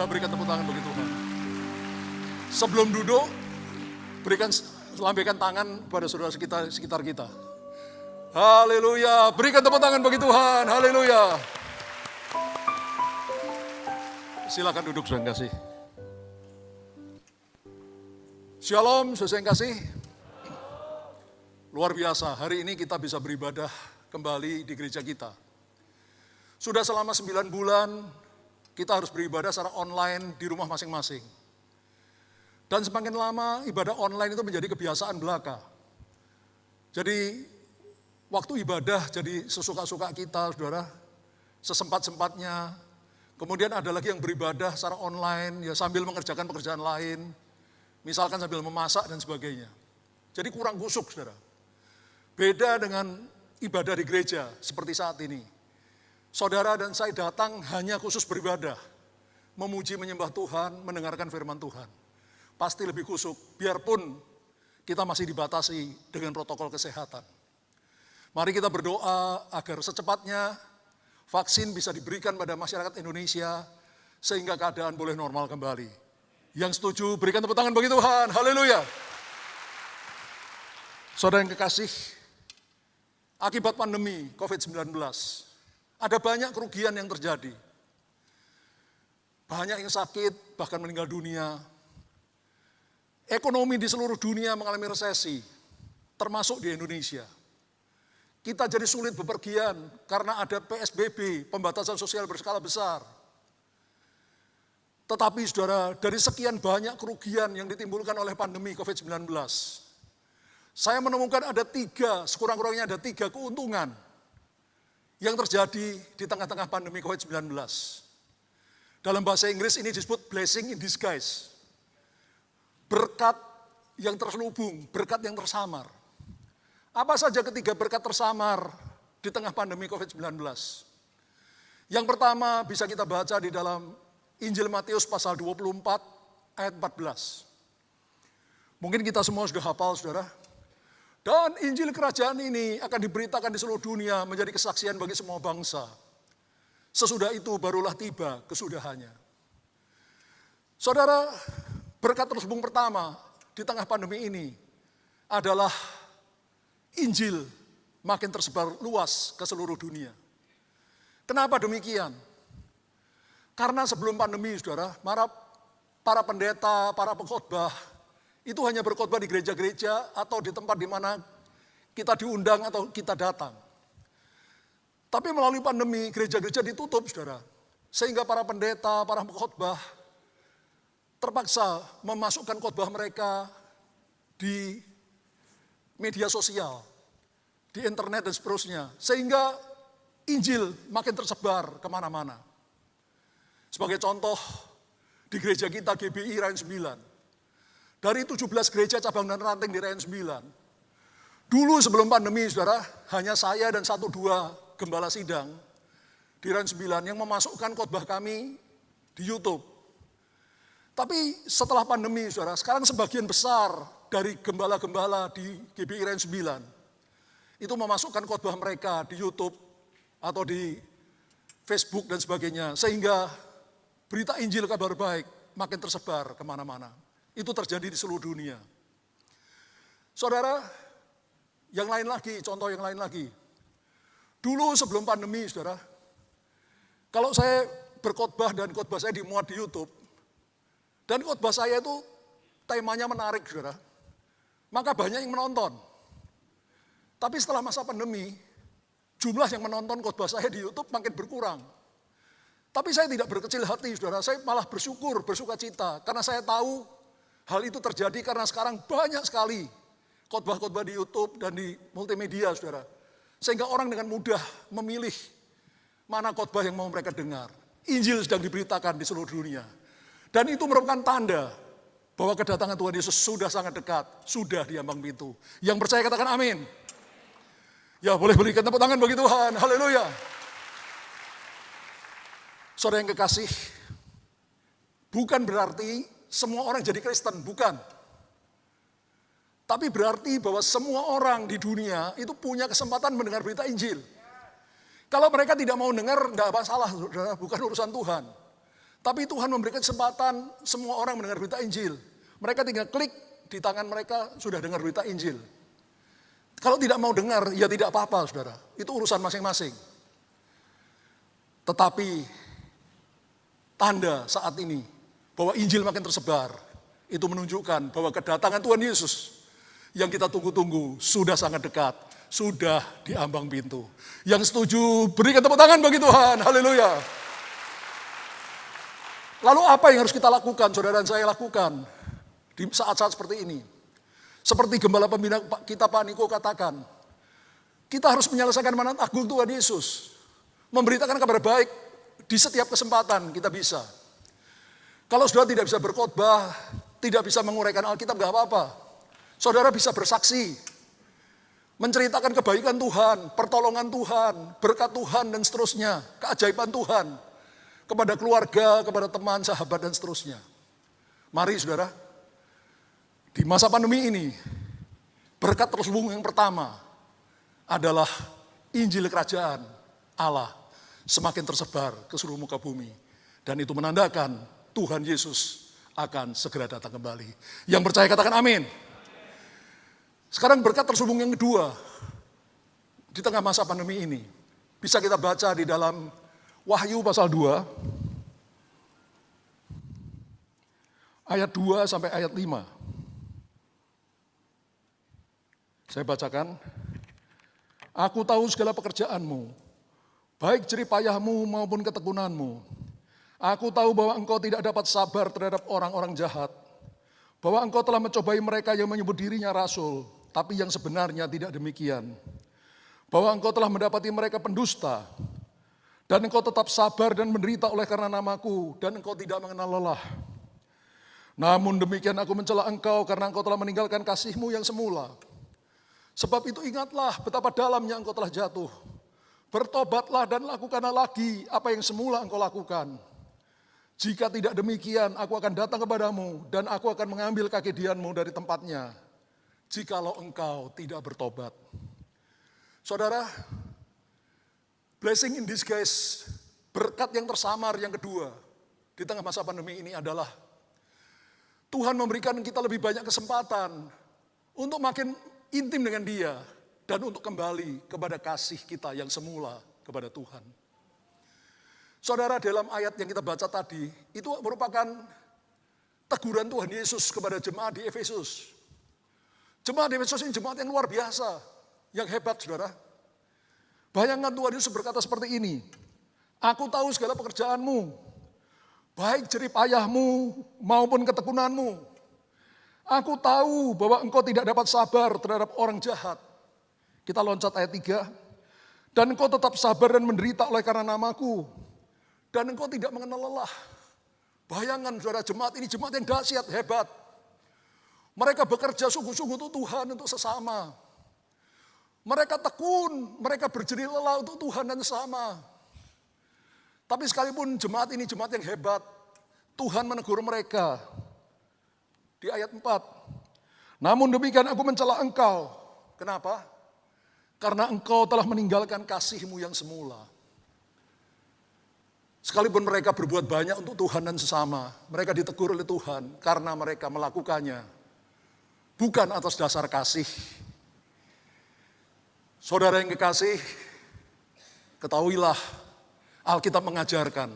berikan tepuk tangan bagi Tuhan. Sebelum duduk, lambaikan tangan pada saudara sekitar kita. Haleluya, berikan tepuk tangan bagi Tuhan. Haleluya. Silakan duduk, saudara yang kasih. Shalom, saudara yang kasih. Luar biasa, hari ini kita bisa beribadah kembali di gereja kita. Sudah selama 9 bulan, kita harus beribadah secara online di rumah masing-masing. Dan semakin lama, ibadah online itu menjadi kebiasaan belaka. Jadi, waktu ibadah jadi sesuka-suka kita, saudara, sesempat-sempatnya. Kemudian ada lagi yang beribadah secara online, ya sambil mengerjakan pekerjaan lain, misalkan sambil memasak dan sebagainya. Jadi kurang kusuk, saudara. Beda dengan ibadah di gereja seperti saat ini. Saudara dan saya datang hanya khusus beribadah, memuji menyembah Tuhan, mendengarkan firman Tuhan. Pasti lebih kusuk, biarpun kita masih dibatasi dengan protokol kesehatan. Mari kita berdoa agar secepatnya vaksin bisa diberikan pada masyarakat Indonesia, sehingga keadaan boleh normal kembali. Yang setuju, berikan tepuk tangan bagi Tuhan. Haleluya. Saudara yang kekasih, akibat pandemi COVID-19, ada banyak kerugian yang terjadi. Banyak yang sakit, bahkan meninggal dunia. Ekonomi di seluruh dunia mengalami resesi, termasuk di Indonesia. Kita jadi sulit bepergian karena ada PSBB, pembatasan sosial berskala besar. Tetapi saudara, dari sekian banyak kerugian yang ditimbulkan oleh pandemi COVID-19, saya menemukan ada sekurang-kurangnya ada 3 keuntungan yang terjadi di tengah-tengah pandemi COVID-19. Dalam bahasa Inggris ini disebut blessing in disguise. Berkat yang terselubung, berkat yang tersamar. Apa saja ketiga berkat tersamar di tengah pandemi COVID-19? Yang pertama bisa kita baca di dalam Injil Matius pasal 24 ayat 14. Mungkin kita semua sudah hafal, saudara. Dan Injil kerajaan ini akan diberitakan di seluruh dunia menjadi kesaksian bagi semua bangsa. Sesudah itu barulah tiba kesudahannya. Saudara, berkat terselubung pertama di tengah pandemi ini adalah Injil makin tersebar luas ke seluruh dunia. Kenapa demikian? Karena sebelum pandemi, saudara, para pendeta, para pengkhotbah, itu hanya berkhotbah di gereja-gereja atau di tempat di mana kita diundang atau kita datang. Tapi melalui pandemi, gereja-gereja ditutup, saudara. Sehingga para pendeta, para pengkhotbah terpaksa memasukkan khotbah mereka di media sosial, di internet dan seterusnya. Sehingga Injil makin tersebar kemana-mana. Sebagai contoh, di gereja kita GBI Rayon 9. Dari 17 gereja cabang dan ranting di Rayon 9. Dulu sebelum pandemi, saudara, hanya saya dan 1-2 gembala sidang di Rayon 9 yang memasukkan khotbah kami di YouTube. Tapi setelah pandemi, saudara, sekarang sebagian besar dari gembala-gembala di GBI Rayon 9 itu memasukkan khotbah mereka di YouTube atau di Facebook dan sebagainya. Sehingga berita Injil kabar baik makin tersebar kemana-mana. Itu terjadi di seluruh dunia. Saudara, yang lain lagi, contoh yang lain lagi. Dulu sebelum pandemi, saudara, kalau saya berkhotbah dan khotbah saya dimuat di YouTube, dan khotbah saya itu temanya menarik, saudara, maka banyak yang menonton. Tapi setelah masa pandemi, jumlah yang menonton khotbah saya di YouTube makin berkurang. Tapi saya tidak berkecil hati, saudara, saya malah bersyukur, bersuka cita, karena saya tahu hal itu terjadi karena sekarang banyak sekali khotbah-khotbah di YouTube dan di multimedia, saudara. Sehingga orang dengan mudah memilih mana khotbah yang mau mereka dengar. Injil sedang diberitakan di seluruh dunia. Dan itu merupakan tanda bahwa kedatangan Tuhan Yesus sudah sangat dekat, sudah di ambang pintu. Yang percaya katakan amin. Ya, boleh berikan tepuk tangan bagi Tuhan. Haleluya. Saudara yang kekasih, bukan berarti semua orang jadi Kristen, bukan. Tapi berarti bahwa semua orang di dunia itu punya kesempatan mendengar berita Injil. Kalau mereka tidak mau dengar, tidak masalah, bukan urusan Tuhan. Tapi Tuhan memberikan kesempatan semua orang mendengar berita Injil. Mereka tinggal klik di tangan mereka sudah dengar berita Injil. Kalau tidak mau dengar, ya tidak apa-apa saudara. Itu urusan masing-masing. Tetapi tanda saat ini bahwa Injil makin tersebar, itu menunjukkan bahwa kedatangan Tuhan Yesus yang kita tunggu-tunggu sudah sangat dekat, sudah di ambang pintu. Yang setuju berikan tepuk tangan bagi Tuhan, haleluya. Lalu apa yang harus kita lakukan, saudara dan saya lakukan di saat-saat seperti ini? Seperti gembala pembina kita Pak Niko katakan, kita harus menyelesaikan amanat agung Tuhan Yesus. Memberitakan kabar baik di setiap kesempatan kita bisa. Kalau saudara tidak bisa berkhotbah, tidak bisa menguraikan Alkitab, gak apa-apa. Saudara bisa bersaksi, menceritakan kebaikan Tuhan, pertolongan Tuhan, berkat Tuhan dan seterusnya, keajaiban Tuhan. Kepada keluarga, kepada teman, sahabat dan seterusnya. Mari saudara, di masa pandemi ini, berkat terselubung yang pertama adalah Injil Kerajaan Allah semakin tersebar ke seluruh muka bumi. Dan itu menandakan Tuhan Yesus akan segera datang kembali. Yang percaya katakan amin. Sekarang berkat terselubung yang kedua, di tengah masa pandemi ini, bisa kita baca di dalam Wahyu pasal 2, ayat 2 sampai ayat 5. Saya bacakan. Aku tahu segala pekerjaanmu, baik jerih payahmu maupun ketekunanmu. Aku tahu bahwa engkau tidak dapat sabar terhadap orang-orang jahat, bahwa engkau telah mencobai mereka yang menyebut dirinya rasul, tapi yang sebenarnya tidak demikian. Bahwa engkau telah mendapati mereka pendusta, dan engkau tetap sabar dan menderita oleh karena namaku, dan engkau tidak mengenal lelah. Namun demikian aku mencela engkau karena engkau telah meninggalkan kasihmu yang semula. Sebab itu ingatlah betapa dalamnya engkau telah jatuh. Bertobatlah dan lakukanlah lagi apa yang semula engkau lakukan. Jika tidak demikian, aku akan datang kepadamu dan aku akan mengambil kaki dianmu dari tempatnya. Jikalau engkau tidak bertobat. Saudara, blessing in disguise, berkat yang tersamar yang kedua di tengah masa pandemi ini adalah Tuhan memberikan kita lebih banyak kesempatan untuk makin intim dengan Dia dan untuk kembali kepada kasih kita yang semula kepada Tuhan. Saudara, dalam ayat yang kita baca tadi, itu merupakan teguran Tuhan Yesus kepada jemaat di Efesus. Jemaat di Efesus ini jemaat yang luar biasa, yang hebat saudara. Bayangkan Tuhan Yesus berkata seperti ini, aku tahu segala pekerjaanmu, baik jerih payahmu maupun ketekunanmu. Aku tahu bahwa engkau tidak dapat sabar terhadap orang jahat. Kita loncat ayat 3. Dan engkau tetap sabar dan menderita oleh karena namaku. Dan engkau tidak mengenal lelah. Bayangkan saudara, jemaat ini jemaat yang dahsyat, hebat. Mereka bekerja sungguh-sungguh untuk Tuhan, untuk sesama. Mereka tekun, mereka berjerih lelah untuk Tuhan dan sesama. Tapi sekalipun jemaat ini jemaat yang hebat, Tuhan menegur mereka. Di ayat 4. Namun demikian aku mencela engkau. Kenapa? Karena engkau telah meninggalkan kasihmu yang semula. Sekalipun mereka berbuat banyak untuk Tuhan dan sesama, mereka ditegur oleh Tuhan karena mereka melakukannya bukan atas dasar kasih. Saudara yang kekasih, ketahuilah Alkitab mengajarkan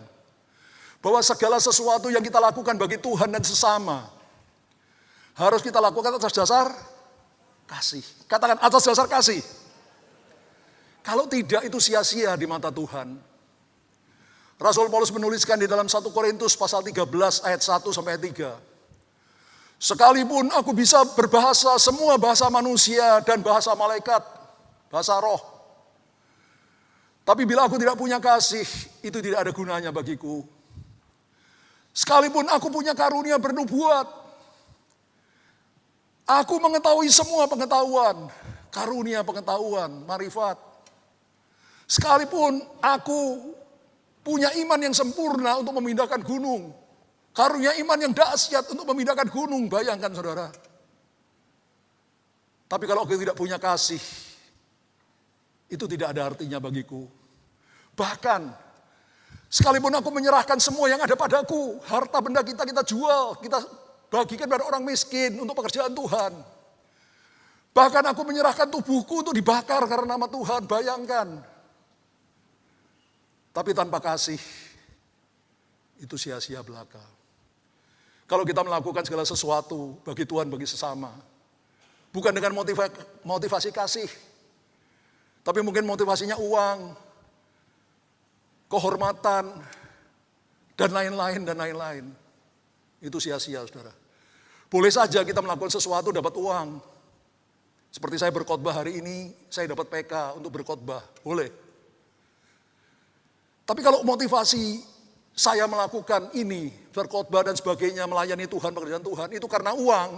bahwa segala sesuatu yang kita lakukan bagi Tuhan dan sesama harus kita lakukan atas dasar kasih. Katakan atas dasar kasih. Kalau tidak itu sia-sia di mata Tuhan. Rasul Paulus menuliskan di dalam 1 Korintus pasal 13 ayat 1 sampai 3. Sekalipun aku bisa berbahasa semua bahasa manusia dan bahasa malaikat, bahasa roh. Tapi bila aku tidak punya kasih, itu tidak ada gunanya bagiku. Sekalipun aku punya karunia bernubuat, aku mengetahui semua pengetahuan, karunia pengetahuan, marifat. Sekalipun aku punya iman yang sempurna untuk memindahkan gunung, karunia iman yang dahsyat untuk memindahkan gunung, bayangkan saudara. Tapi kalau aku tidak punya kasih, itu tidak ada artinya bagiku. Bahkan Sekalipun aku menyerahkan semua yang ada padaku, harta benda kita jual, kita bagikan pada orang miskin untuk pekerjaan Tuhan. Bahkan aku menyerahkan tubuhku untuk dibakar karena nama Tuhan, bayangkan. Tapi tanpa kasih, itu sia-sia belaka. Kalau kita melakukan segala sesuatu bagi Tuhan, bagi sesama, bukan dengan motivasi kasih, tapi mungkin motivasinya uang, kehormatan, dan lain-lain. Itu sia-sia, saudara. Boleh saja kita melakukan sesuatu dapat uang. Seperti saya berkhotbah hari ini, saya dapat PK untuk berkhotbah. Boleh. Tapi kalau motivasi saya melakukan ini, berkhotbah dan sebagainya, melayani Tuhan, pekerjaan Tuhan, itu karena uang,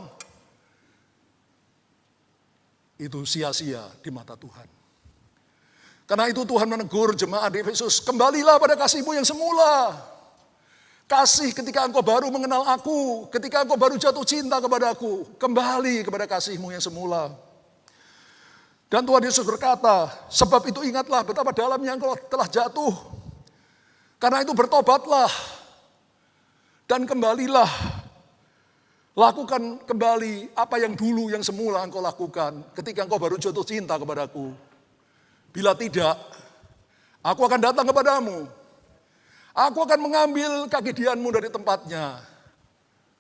itu sia-sia di mata Tuhan. Karena itu Tuhan menegur jemaat di Efesus, kembalilah pada kasihmu yang semula. Kasih ketika engkau baru mengenal aku, ketika engkau baru jatuh cinta kepada aku, kembali kepada kasihmu yang semula. Dan Tuhan Yesus berkata, sebab itu ingatlah betapa dalamnya engkau telah jatuh. Karena itu bertobatlah dan kembalilah. Lakukan kembali apa yang dulu, yang semula engkau lakukan ketika engkau baru jatuh cinta kepadaku. Bila tidak, aku akan datang kepadamu. Aku akan mengambil kegidianmu dari tempatnya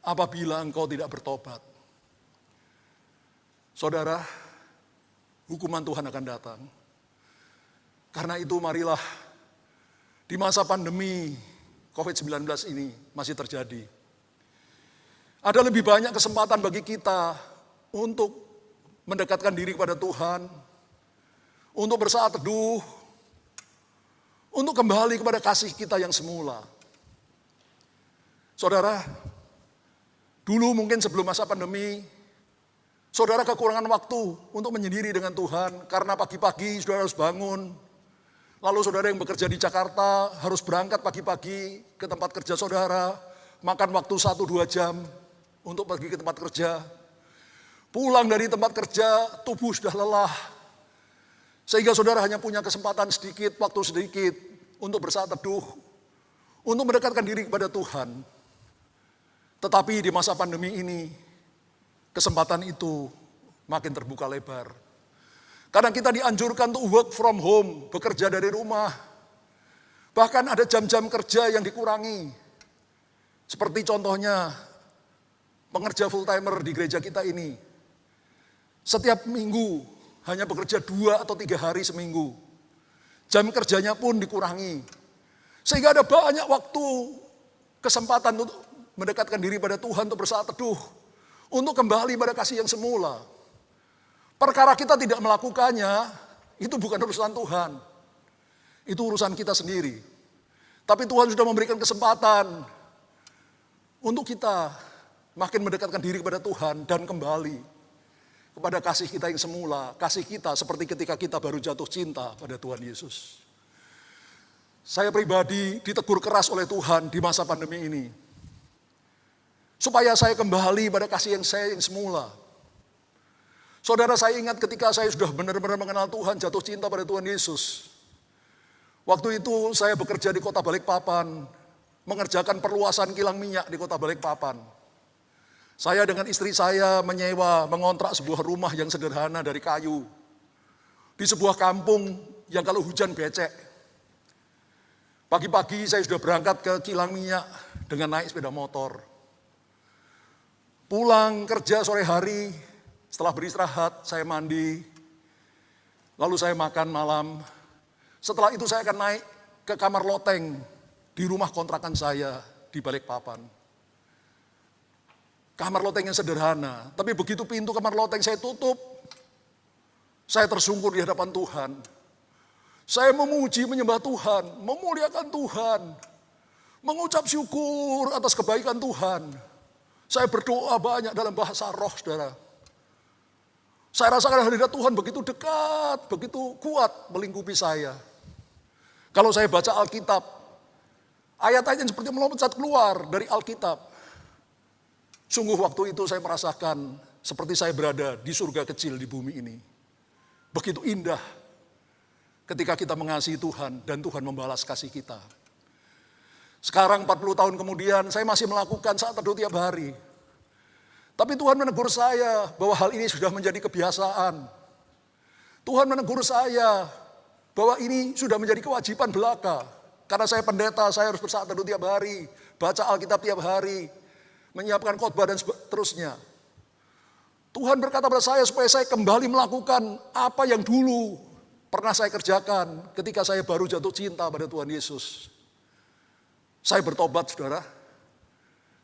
apabila engkau tidak bertobat. Saudara, hukuman Tuhan akan datang. Karena itu marilah di masa pandemi COVID-19 ini masih terjadi. Ada lebih banyak kesempatan bagi kita untuk mendekatkan diri kepada Tuhan, untuk bersaat teduh, untuk kembali kepada kasih kita yang semula. Saudara, dulu mungkin sebelum masa pandemi, saudara kekurangan waktu untuk menyendiri dengan Tuhan, karena pagi-pagi saudara harus bangun. Lalu saudara yang bekerja di Jakarta harus berangkat pagi-pagi ke tempat kerja saudara, makan waktu 1-2 jam untuk pergi ke tempat kerja. Pulang dari tempat kerja, tubuh sudah lelah. Sehingga saudara hanya punya kesempatan sedikit, waktu sedikit untuk bersaat teduh, untuk mendekatkan diri kepada Tuhan. Tetapi di masa pandemi ini, kesempatan itu makin terbuka lebar. Karena kita dianjurkan untuk work from home, bekerja dari rumah. Bahkan ada jam-jam kerja yang dikurangi. Seperti contohnya, pengerja full-timer di gereja kita ini. Setiap minggu hanya bekerja 2 atau 3 hari seminggu. Jam kerjanya pun dikurangi. Sehingga ada banyak waktu, kesempatan untuk mendekatkan diri pada Tuhan, untuk bersaat teduh. Untuk kembali pada kasih yang semula. Perkara kita tidak melakukannya, itu bukan urusan Tuhan. Itu urusan kita sendiri. Tapi Tuhan sudah memberikan kesempatan untuk kita makin mendekatkan diri kepada Tuhan dan kembali kepada kasih kita yang semula. Kasih kita seperti ketika kita baru jatuh cinta pada Tuhan Yesus. Saya pribadi ditegur keras oleh Tuhan di masa pandemi ini. Supaya saya kembali pada kasih yang semula. Saudara, saya ingat ketika saya sudah benar-benar mengenal Tuhan, jatuh cinta pada Tuhan Yesus. Waktu itu saya bekerja di kota Balikpapan, mengerjakan perluasan kilang minyak di kota Balikpapan. Saya dengan istri saya mengontrak sebuah rumah yang sederhana dari kayu. Di sebuah kampung yang kalau hujan becek. Pagi-pagi saya sudah berangkat ke kilang minyak dengan naik sepeda motor. Pulang kerja sore hari, setelah beristirahat, saya mandi, lalu saya makan malam. Setelah itu saya akan naik ke kamar loteng di rumah kontrakan saya di Balikpapan. Kamar loteng yang sederhana, tapi begitu pintu kamar loteng saya tutup, saya tersungkur di hadapan Tuhan. Saya memuji, menyembah Tuhan, memuliakan Tuhan, mengucap syukur atas kebaikan Tuhan. Saya berdoa banyak dalam bahasa roh, saudara. Saya rasakan hadirat Tuhan begitu dekat, begitu kuat melingkupi saya. Kalau saya baca Alkitab, ayat-ayat yang seperti meloncat keluar dari Alkitab. Sungguh waktu itu saya merasakan seperti saya berada di surga kecil di bumi ini. Begitu indah ketika kita mengasihi Tuhan dan Tuhan membalas kasih kita. Sekarang 40 tahun kemudian saya masih melakukan saat teduh tiap hari. Tapi Tuhan menegur saya bahwa hal ini sudah menjadi kebiasaan. Tuhan menegur saya bahwa ini sudah menjadi kewajiban belaka. Karena saya pendeta, saya harus bersaat teduh tiap hari, baca Alkitab tiap hari, menyiapkan khotbah dan seterusnya. Tuhan berkata pada saya supaya saya kembali melakukan apa yang dulu pernah saya kerjakan ketika saya baru jatuh cinta pada Tuhan Yesus. Saya bertobat, saudara.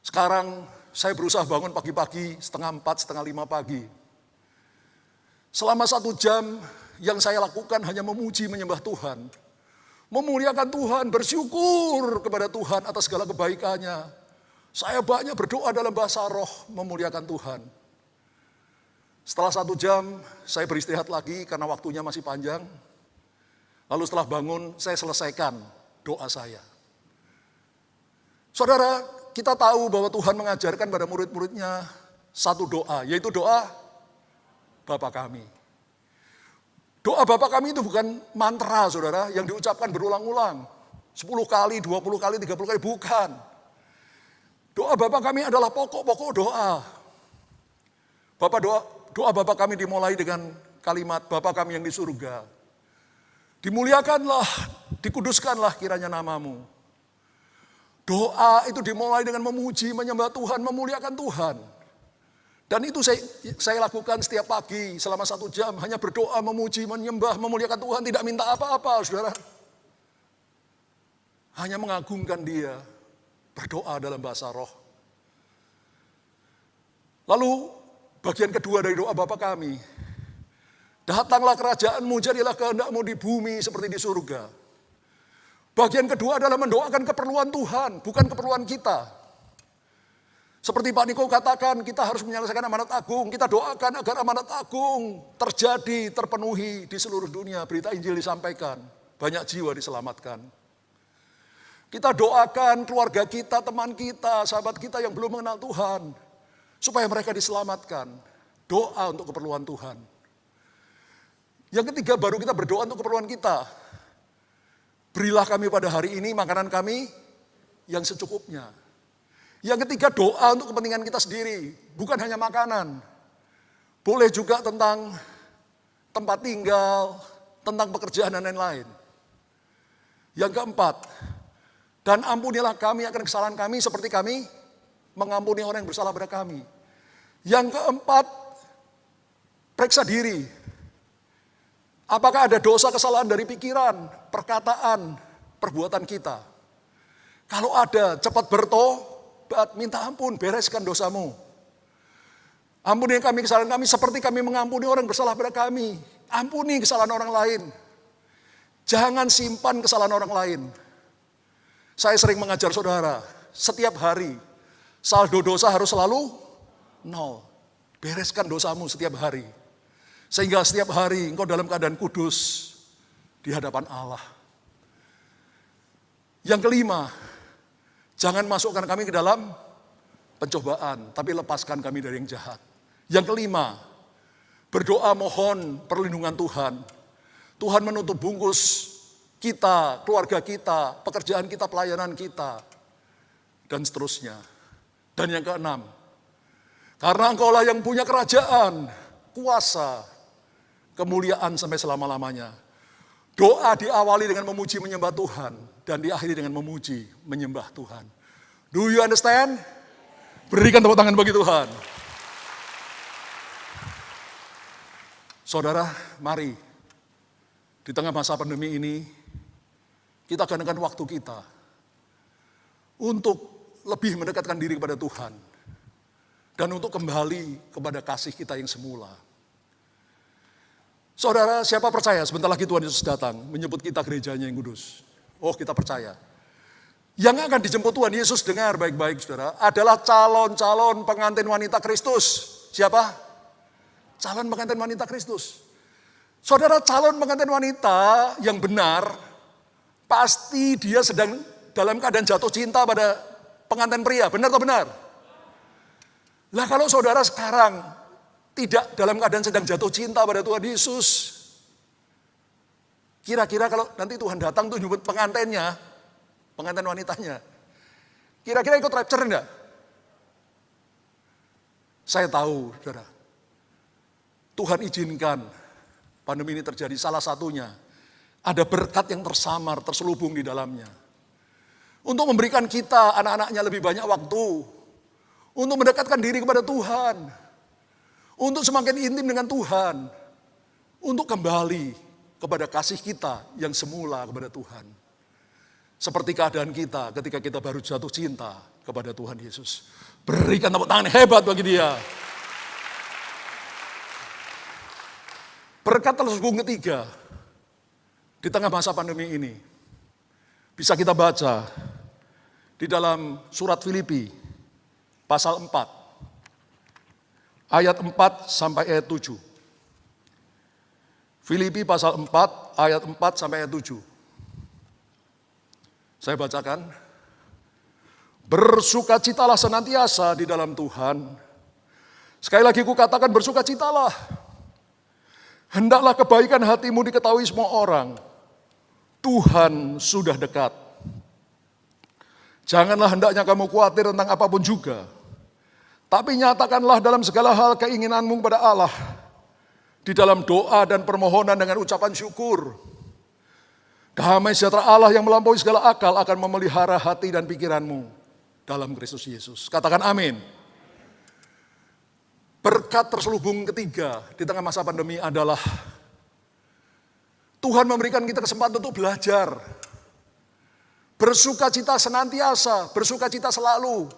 Sekarang saya berusaha bangun pagi-pagi, 4:30, 4:30 pagi. Selama 1 jam yang saya lakukan hanya memuji, menyembah Tuhan. Memuliakan Tuhan, bersyukur kepada Tuhan atas segala kebaikannya. Saya banyak berdoa dalam bahasa roh, memuliakan Tuhan. Setelah 1 jam, saya beristirahat lagi karena waktunya masih panjang. Lalu setelah bangun, saya selesaikan doa saya. Saudara, kita tahu bahwa Tuhan mengajarkan pada murid-muridnya satu doa, yaitu doa Bapa kami. Doa Bapa kami itu bukan mantra, saudara, yang diucapkan berulang-ulang. 10 kali, 20 kali, 30 kali, bukan. Doa Bapa kami adalah pokok-pokok doa. Doa Bapa kami dimulai dengan kalimat Bapa kami yang di surga. Dimuliakanlah, dikuduskanlah kiranya namamu. Doa itu dimulai dengan memuji, menyembah Tuhan, memuliakan Tuhan. Dan itu saya lakukan setiap pagi selama 1 jam. Hanya berdoa, memuji, menyembah, memuliakan Tuhan. Tidak minta apa-apa, saudara. Hanya mengagungkan Dia. Berdoa dalam bahasa roh. Lalu bagian kedua dari doa Bapa kami. Datanglah kerajaanmu, jadilah kehendakmu di bumi seperti di surga. Bagian kedua adalah mendoakan keperluan Tuhan, bukan keperluan kita. Seperti Pak Niko katakan, kita harus menyelesaikan amanat agung. Kita doakan agar amanat agung terjadi, terpenuhi di seluruh dunia. Berita Injil disampaikan, banyak jiwa diselamatkan. Kita doakan keluarga kita, teman kita, sahabat kita yang belum mengenal Tuhan. Supaya mereka diselamatkan. Doa untuk keperluan Tuhan. Yang ketiga, baru kita berdoa untuk keperluan kita. Berilah kami pada hari ini makanan kami yang secukupnya. Yang ketiga, doa untuk kepentingan kita sendiri. Bukan hanya makanan. Boleh juga tentang tempat tinggal, tentang pekerjaan dan lain-lain. Yang keempat, dan ampunilah kami akan kesalahan kami seperti kami mengampuni orang yang bersalah pada kami. Yang keempat, periksa diri. Apakah ada dosa kesalahan dari pikiran, perkataan, perbuatan kita? Kalau ada, cepat bertobat, minta ampun, bereskan dosamu. Ampuni kami kesalahan kami seperti kami mengampuni orang yang bersalah pada kami. Ampuni kesalahan orang lain. Jangan simpan kesalahan orang lain. Saya sering mengajar saudara, setiap hari saldo dosa harus selalu 0. Bereskan dosamu setiap hari. Sehingga setiap hari engkau dalam keadaan kudus di hadapan Allah. Yang kelima, jangan masukkan kami ke dalam pencobaan, tapi lepaskan kami dari yang jahat. Yang kelima, berdoa mohon perlindungan Tuhan. Tuhan menutup bungkus kita, keluarga kita, pekerjaan kita, pelayanan kita, dan seterusnya. Dan yang keenam, karena engkaulah yang punya kerajaan, kuasa, kemuliaan sampai selama-lamanya. Doa diawali dengan memuji menyembah Tuhan dan diakhiri dengan memuji menyembah Tuhan. Do you understand? Berikan tepuk tangan bagi Tuhan. Saudara, mari di tengah masa pandemi ini kita gunakan waktu kita untuk lebih mendekatkan diri kepada Tuhan dan untuk kembali kepada kasih kita yang semula. Saudara, siapa percaya sebentar lagi Tuhan Yesus datang menyebut kita gerejanya yang kudus? Oh, kita percaya. Yang akan dijemput Tuhan Yesus, dengar baik-baik saudara, adalah calon-calon pengantin wanita Kristus. Siapa? Calon pengantin wanita Kristus. Saudara, calon pengantin wanita yang benar, pasti dia sedang dalam keadaan jatuh cinta pada pengantin pria. Benar atau benar? Lah kalau saudara sekarang tidak dalam keadaan sedang jatuh cinta pada Tuhan Yesus, kira-kira kalau nanti Tuhan datang tuh nyebut pengantinnya, pengantin wanitanya, Kira-kira ikut rapture enggak? Saya tahu, saudara. Tuhan izinkan pandemi ini terjadi, salah satunya ada berkat yang tersamar, terselubung di dalamnya. Untuk memberikan kita, anak-anaknya lebih banyak waktu. Untuk mendekatkan diri kepada Tuhan. Untuk semakin intim dengan Tuhan. Untuk kembali kepada kasih kita yang semula kepada Tuhan. Seperti keadaan kita ketika kita baru jatuh cinta kepada Tuhan Yesus. Berikan tepuk tangan hebat bagi dia. Berkat terselubung ketiga di tengah masa pandemi ini bisa kita baca di dalam surat Filipi pasal 4 ayat 4 sampai ayat 7. Filipi pasal 4 ayat 4 sampai ayat 7. Saya bacakan. Bersukacitalah senantiasa di dalam Tuhan. Sekali lagi kukatakan bersukacitalah. Hendaklah kebaikan hatimu diketahui semua orang. Tuhan sudah dekat. Janganlah hendaknya kamu khawatir tentang apapun juga. Tapi nyatakanlah dalam segala hal keinginanmu kepada Allah. Di dalam doa dan permohonan dengan ucapan syukur. Damai sejahtera Allah yang melampaui segala akal akan memelihara hati dan pikiranmu dalam Kristus Yesus. Katakan amin. Berkat terselubung ketiga di tengah masa pandemi adalah Tuhan memberikan kita kesempatan untuk belajar. Bersukacita senantiasa, bersukacita selalu.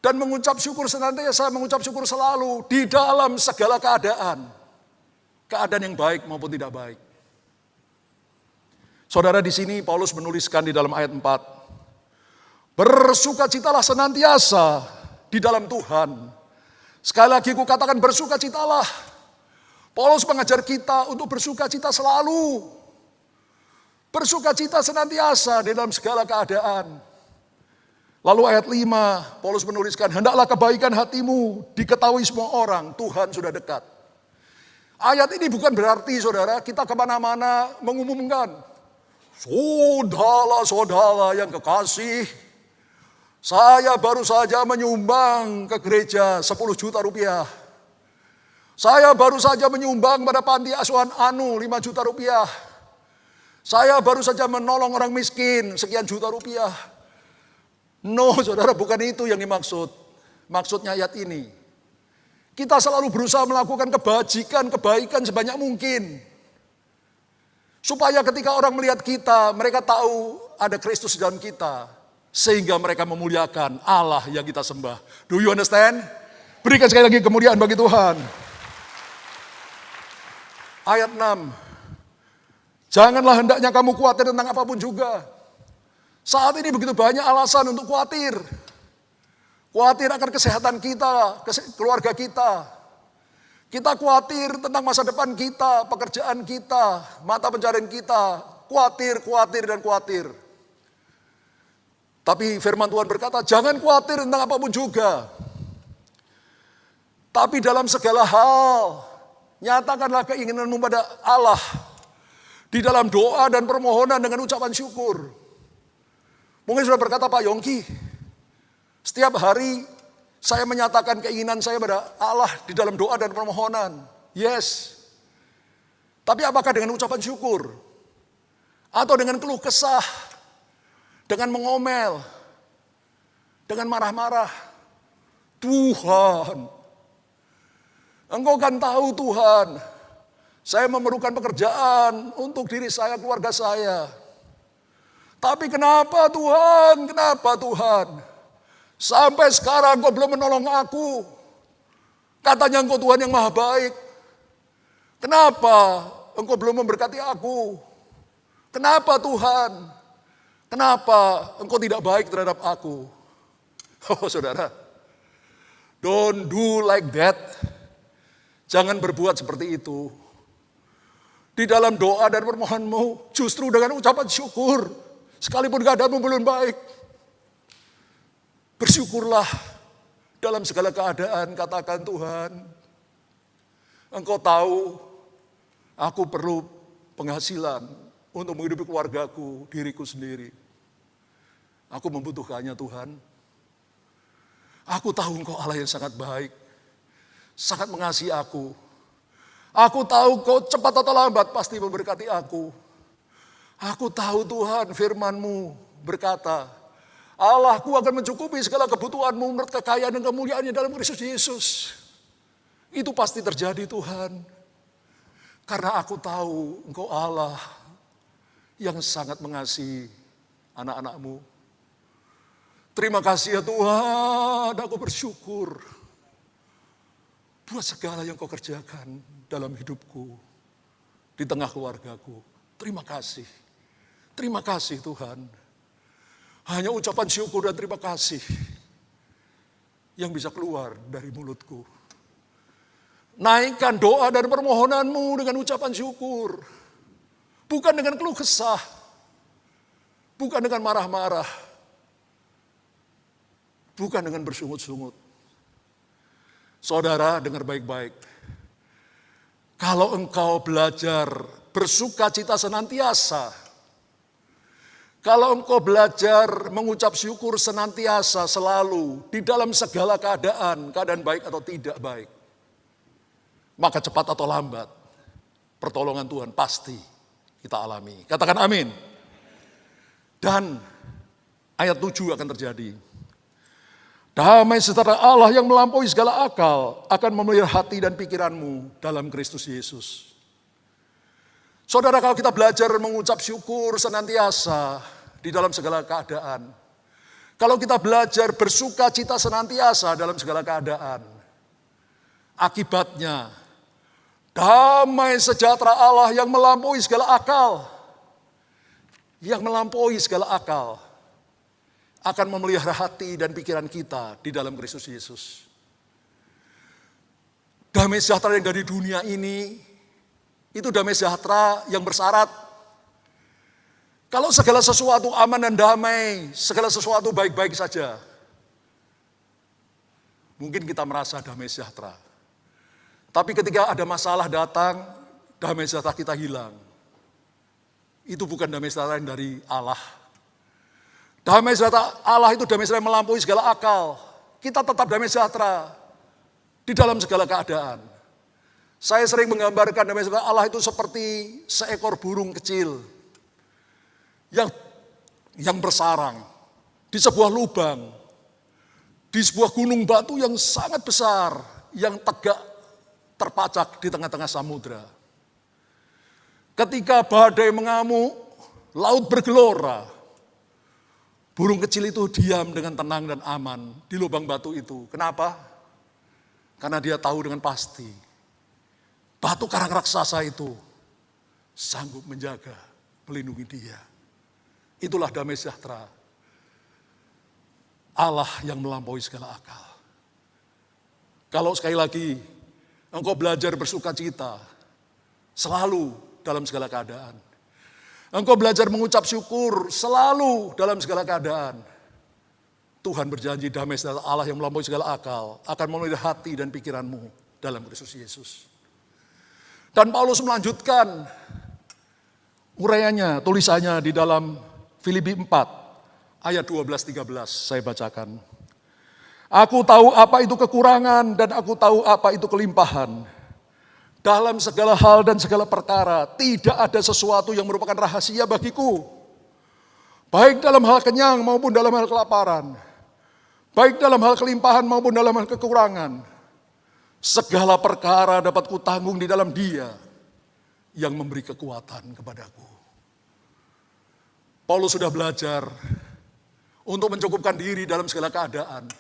Dan mengucap syukur senantiasa, mengucap syukur selalu di dalam segala keadaan. Keadaan yang baik maupun tidak baik. Saudara, di sini Paulus menuliskan di dalam ayat 4. Bersukacitalah senantiasa di dalam Tuhan. Sekali lagi kukatakan bersukacitalah. Paulus mengajar kita untuk bersukacita selalu. Bersukacita senantiasa di dalam segala keadaan. Lalu ayat 5, Paulus menuliskan, hendaklah kebaikan hatimu diketahui semua orang, Tuhan sudah dekat. Ayat ini bukan berarti saudara kita kemana-mana mengumumkan, saudara-saudara yang kekasih, saya baru saja menyumbang ke gereja 10 juta rupiah. Saya baru saja menyumbang pada panti asuhan Anu 5 juta rupiah. Saya baru saja menolong orang miskin sekian juta rupiah. No, saudara, bukan itu yang dimaksud. Maksudnya ayat ini. Kita selalu berusaha melakukan kebajikan, kebaikan sebanyak mungkin. Supaya ketika orang melihat kita, mereka tahu ada Kristus dalam kita. Sehingga mereka memuliakan Allah yang kita sembah. Do you understand? Berikan sekali lagi kemuliaan bagi Tuhan. Ayat 6. Janganlah hendaknya kamu khawatir tentang apapun juga. Saat ini begitu banyak alasan untuk khawatir. Khawatir akan kesehatan kita, keluarga kita. Kita khawatir tentang masa depan kita, pekerjaan kita, mata pencarian kita. Khawatir, khawatir, dan khawatir. Tapi firman Tuhan berkata, jangan khawatir tentang apapun juga. Tapi dalam segala hal, nyatakanlah keinginanmu pada Allah. Di dalam doa dan permohonan dengan ucapan syukur. Mungkin sudah berkata Pak Yongki, setiap hari saya menyatakan keinginan saya pada Allah di dalam doa dan permohonan. Yes. Tapi apakah dengan ucapan syukur? Atau dengan keluh kesah? Dengan mengomel? Dengan marah-marah? Tuhan, Engkau kan tahu Tuhan, saya memerlukan pekerjaan untuk diri saya, keluarga saya. Tapi kenapa Tuhan? Kenapa Tuhan? Sampai sekarang Engkau belum menolong aku. Katanya Engkau Tuhan yang maha baik. Kenapa Engkau belum memberkati aku? Kenapa Tuhan? Kenapa Engkau tidak baik terhadap aku? Oh saudara, don't do like that. Jangan berbuat seperti itu. Di dalam doa dan permohonanmu, justru dengan ucapan syukur, sekalipun keadaanmu belum baik, bersyukurlah dalam segala keadaan. Katakan, Tuhan, Engkau tahu aku perlu penghasilan untuk menghidupi keluargaku, diriku sendiri. Aku membutuhkannya Tuhan. Aku tahu Engkau Allah yang sangat baik, sangat mengasihi aku. Aku tahu Kau cepat atau lambat pasti memberkati aku. Aku tahu Tuhan, firman-Mu berkata, Allahku akan mencukupi segala kebutuhanmu menurut kekayaan dan kemuliaannya dalam Kristus Yesus. Itu pasti terjadi Tuhan. Karena aku tahu Engkau Allah yang sangat mengasihi anak-anak-Mu. Terima kasih ya Tuhan, aku bersyukur buat segala yang Kau kerjakan dalam hidupku, di tengah keluargaku. Terima kasih Tuhan. Hanya ucapan syukur dan terima kasih yang bisa keluar dari mulutku. Naikkan doa dan permohonanmu dengan ucapan syukur. Bukan dengan keluh kesah. Bukan dengan marah-marah. Bukan dengan bersungut-sungut. Saudara, dengar baik-baik. Kalau engkau belajar bersuka cita senantiasa, kalau engkau belajar mengucap syukur senantiasa selalu di dalam segala keadaan baik atau tidak baik, maka cepat atau lambat pertolongan Tuhan pasti kita alami. Katakan amin. Dan ayat 7 akan terjadi. Damai sejahtera Allah yang melampaui segala akal akan memelihara hati dan pikiranmu dalam Kristus Yesus. Saudara, kalau kita belajar mengucap syukur senantiasa di dalam segala keadaan, kalau kita belajar bersuka cita senantiasa dalam segala keadaan, akibatnya damai sejahtera Allah yang melampaui segala akal, akan memelihara hati dan pikiran kita di dalam Kristus Yesus. Damai sejahtera yang dari dunia ini, itu damai sejahtera yang bersyarat. Kalau segala sesuatu aman dan damai, segala sesuatu baik-baik saja, mungkin kita merasa damai sejahtera. Tapi ketika ada masalah datang, damai sejahtera kita hilang. Itu bukan damai sejahtera yang dari Allah. Damai sejahtera Allah itu damai sejahtera yang melampaui segala akal. Kita tetap damai sejahtera di dalam segala keadaan. Saya sering menggambarkan damai sejahtera Allah itu seperti seekor burung kecil yang bersarang di sebuah lubang, di sebuah gunung batu yang sangat besar, yang tegak terpacak di tengah-tengah samudra. Ketika badai mengamuk, laut bergelora, burung kecil itu diam dengan tenang dan aman di lubang batu itu. Kenapa? Karena dia tahu dengan pasti batu karang raksasa itu sanggup menjaga, melindungi dia. Itulah damai sejahtera Allah yang melampaui segala akal. Kalau sekali lagi engkau belajar bersuka cita selalu dalam segala keadaan, engkau belajar mengucap syukur selalu dalam segala keadaan, Tuhan berjanji damai sejahtera Allah yang melampaui segala akal akan memelihara hati dan pikiranmu dalam Kristus Yesus. Dan Paulus melanjutkan uraiannya, tulisannya di dalam Filipi 4 ayat 12-13, saya bacakan. Aku tahu apa itu kekurangan dan aku tahu apa itu kelimpahan. Dalam segala hal dan segala perkara tidak ada sesuatu yang merupakan rahasia bagiku. Baik dalam hal kenyang maupun dalam hal kelaparan. Baik dalam hal kelimpahan maupun dalam hal kekurangan. Segala perkara dapat kutanggung di dalam Dia yang memberi kekuatan kepadaku. Paulus sudah belajar untuk mencukupkan diri dalam segala keadaan.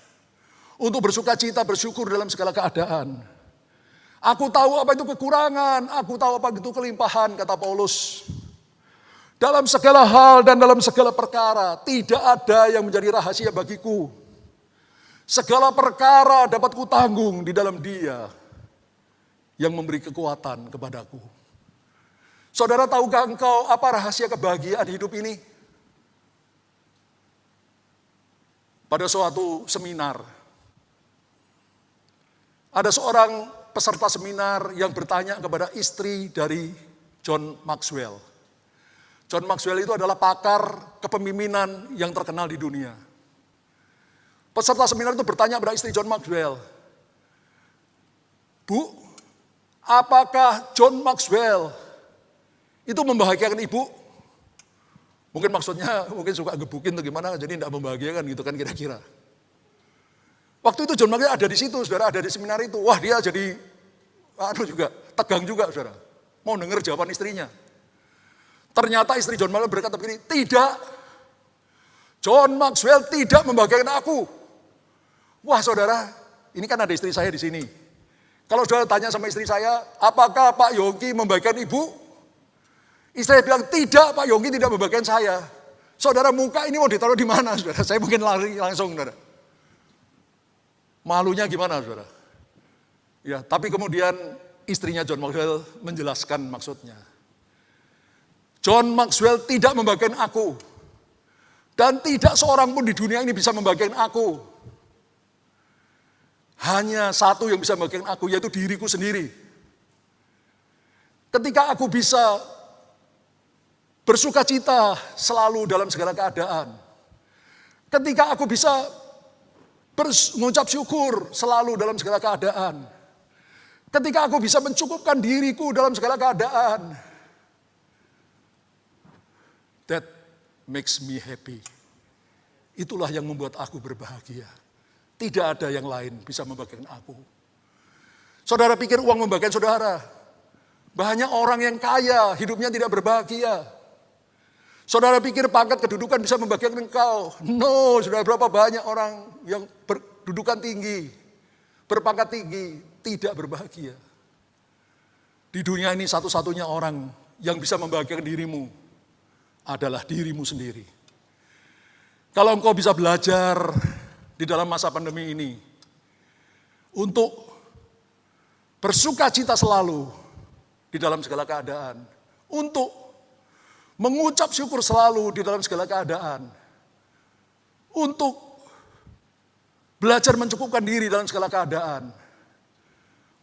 Untuk bersuka cita, bersyukur dalam segala keadaan. Aku tahu apa itu kekurangan, aku tahu apa itu kelimpahan, kata Paulus. Dalam segala hal dan dalam segala perkara, tidak ada yang menjadi rahasia bagiku. Segala perkara dapat kutanggung di dalam Dia yang memberi kekuatan kepadaku. Saudara, tahukah engkau apa rahasia kebahagiaan hidup ini? Pada suatu seminar, ada seorang peserta seminar yang bertanya kepada istri dari John Maxwell. John Maxwell itu adalah pakar kepemimpinan yang terkenal di dunia. Peserta seminar itu bertanya pada istri John Maxwell, Bu, apakah John Maxwell itu membahagiakan ibu? Mungkin maksudnya suka gebukin atau gimana, jadi tidak membahagiakan gitu kan kira-kira. Waktu itu John Maxwell ada di situ, saudara, ada di seminar itu. Wah, dia jadi tegang juga, saudara. Mau dengar jawaban istrinya. Ternyata istri John Maxwell berkata begini, tidak, John Maxwell tidak membahagiakan aku. Wah, saudara, ini kan ada istri saya di sini. Kalau saudara tanya sama istri saya, apakah Pak Yongki membahagiakan ibu? Istri saya bilang, tidak, Pak Yongki tidak membahagiakan saya. Saudara, muka ini mau ditaruh di mana, saudara? Saya mungkin lari langsung, saudara. Malunya gimana, saudara? Ya, tapi kemudian istrinya John Maxwell menjelaskan maksudnya. John Maxwell tidak membahagiakan aku. Dan tidak seorang pun di dunia ini bisa membahagiakan aku. Hanya satu yang bisa membahagiakan aku, yaitu diriku sendiri. Ketika aku bisa bersuka cita selalu dalam segala keadaan. Ketika aku bisa mengucap syukur selalu dalam segala keadaan. Ketika aku bisa mencukupkan diriku dalam segala keadaan. That makes me happy. Itulah yang membuat aku berbahagia. Tidak ada yang lain bisa membahagiakan aku. Saudara pikir uang membahagiakan saudara? Banyak orang yang kaya, hidupnya tidak berbahagia. Saudara pikir pangkat kedudukan bisa membahagiakan engkau? No, saudara, berapa banyak orang yang berkedudukan tinggi, berpangkat tinggi, tidak berbahagia. Di dunia ini satu-satunya orang yang bisa membahagiakan dirimu adalah dirimu sendiri. Kalau engkau bisa belajar di dalam masa pandemi ini untuk bersuka cita selalu di dalam segala keadaan, untuk mengucap syukur selalu di dalam segala keadaan, untuk belajar mencukupkan diri dalam segala keadaan,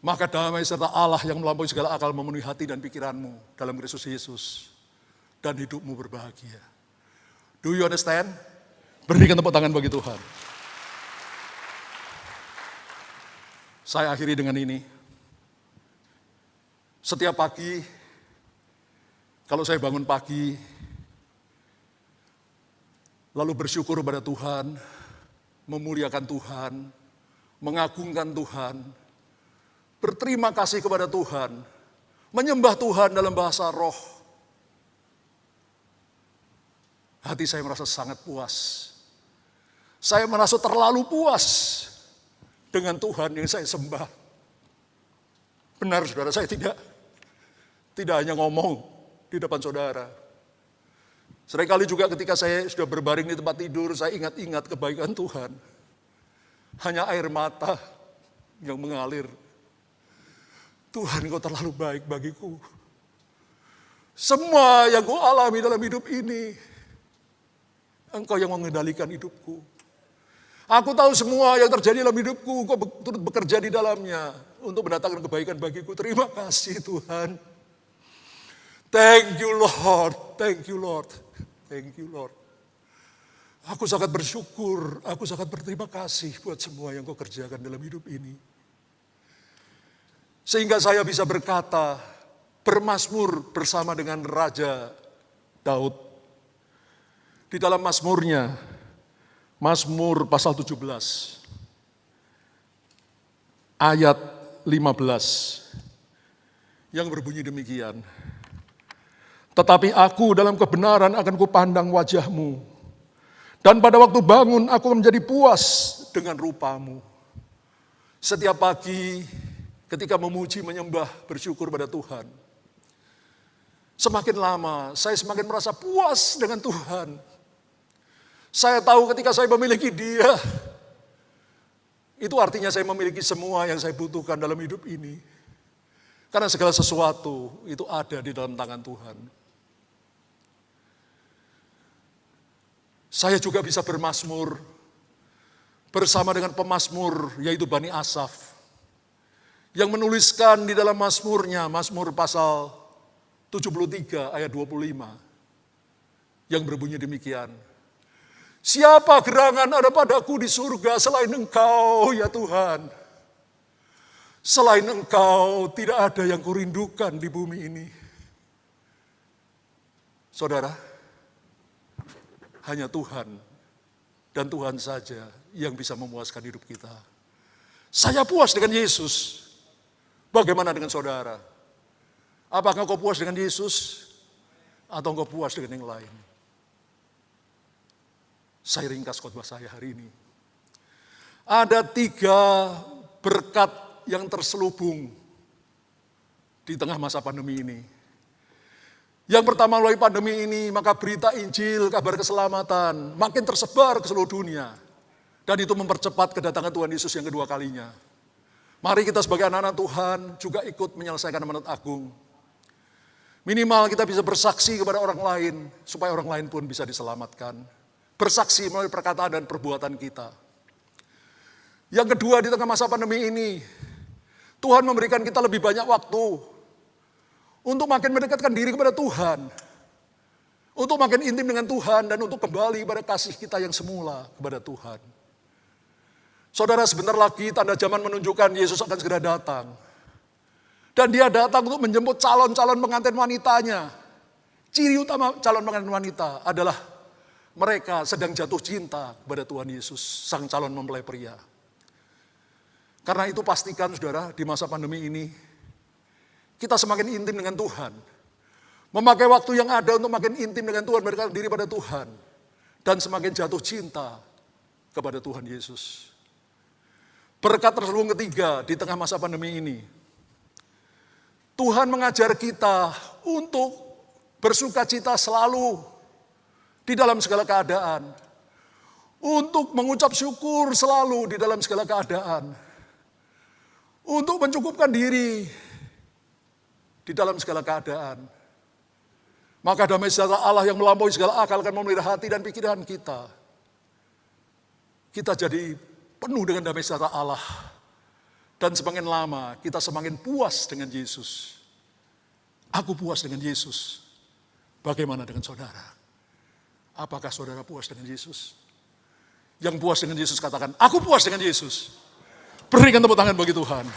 maka damai serta Allah yang melampaui segala akal memenuhi hati dan pikiranmu dalam Kristus Yesus. Dan hidupmu berbahagia. Do you understand? Berikan tepuk tangan bagi Tuhan. Saya akhiri dengan ini. Setiap pagi, kalau saya bangun pagi, lalu bersyukur kepada Tuhan, memuliakan Tuhan, mengagungkan Tuhan, berterima kasih kepada Tuhan, menyembah Tuhan dalam bahasa roh, hati saya merasa sangat puas. Saya merasa terlalu puas dengan Tuhan yang saya sembah. Benar, saudara, saya tidak hanya ngomong di depan saudara. Seringkali juga ketika saya sudah berbaring di tempat tidur, saya ingat-ingat kebaikan Tuhan. Hanya air mata yang mengalir. Tuhan, Engkau terlalu baik bagiku. Semua yang Kau alami dalam hidup ini, Engkau yang mengendalikan hidupku. Aku tahu semua yang terjadi dalam hidupku, Engkau turut bekerja di dalamnya untuk mendatangkan kebaikan bagiku. Terima kasih Tuhan. Thank you Lord, thank you Lord, thank you Lord. Aku sangat bersyukur, aku sangat berterima kasih buat semua yang Kau kerjakan dalam hidup ini. Sehingga saya bisa berkata, bermazmur bersama dengan Raja Daud. Di dalam Mazmurnya, Mazmur pasal 17, ayat 15, yang berbunyi demikian. Tetapi aku dalam kebenaran akan kupandang wajah-Mu, dan pada waktu bangun aku menjadi puas dengan rupa-Mu. Setiap pagi ketika memuji, menyembah, bersyukur pada Tuhan, semakin lama saya semakin merasa puas dengan Tuhan. Saya tahu ketika saya memiliki Dia, itu artinya saya memiliki semua yang saya butuhkan dalam hidup ini. Karena segala sesuatu itu ada di dalam tangan Tuhan. Saya juga bisa bermazmur bersama dengan pemazmur, yaitu Bani Asaf, yang menuliskan di dalam mazmurnya, Mazmur pasal 73 ayat 25. yang berbunyi demikian. Siapa gerangan ada padaku di surga selain Engkau ya Tuhan? Selain Engkau tidak ada yang kurindukan di bumi ini. Saudara, hanya Tuhan dan Tuhan saja yang bisa memuaskan hidup kita. Saya puas dengan Yesus. Bagaimana dengan saudara? Apakah engkau puas dengan Yesus? Atau engkau puas dengan yang lain? Saya ringkas khotbah saya hari ini. Ada 3 berkat yang terselubung di tengah masa pandemi ini. Yang pertama, melalui pandemi ini, maka berita Injil, kabar keselamatan, makin tersebar ke seluruh dunia. Dan itu mempercepat kedatangan Tuhan Yesus yang kedua kalinya. Mari kita sebagai anak-anak Tuhan juga ikut menyelesaikan amanat agung. Minimal kita bisa bersaksi kepada orang lain, supaya orang lain pun bisa diselamatkan. Bersaksi melalui perkataan dan perbuatan kita. Yang kedua, di tengah masa pandemi ini, Tuhan memberikan kita lebih banyak waktu untuk makin mendekatkan diri kepada Tuhan, untuk makin intim dengan Tuhan, dan untuk kembali pada kasih kita yang semula kepada Tuhan. Saudara, sebentar lagi tanda zaman menunjukkan Yesus akan segera datang. Dan dia datang untuk menjemput calon-calon pengantin wanitanya. Ciri utama calon pengantin wanita adalah mereka sedang jatuh cinta kepada Tuhan Yesus, sang calon mempelai pria. Karena itu pastikan saudara, di masa pandemi ini, kita semakin intim dengan Tuhan. Memakai waktu yang ada untuk makin intim dengan Tuhan, mendekatkan diri pada Tuhan. Dan semakin jatuh cinta kepada Tuhan Yesus. Berkat terselubung ketiga di tengah masa pandemi ini. Tuhan mengajar kita untuk bersuka cita selalu di dalam segala keadaan. Untuk mengucap syukur selalu di dalam segala keadaan. Untuk mencukupkan diri di dalam segala keadaan. Maka damai sejahtera Allah yang melampaui segala akal akan memelihara hati dan pikiran kita. Kita jadi penuh dengan damai sejahtera Allah. Dan semakin lama kita semakin puas dengan Yesus. Aku puas dengan Yesus. Bagaimana dengan saudara? Apakah saudara puas dengan Yesus? Yang puas dengan Yesus katakan, aku puas dengan Yesus. Berikan tepuk tangan bagi Tuhan.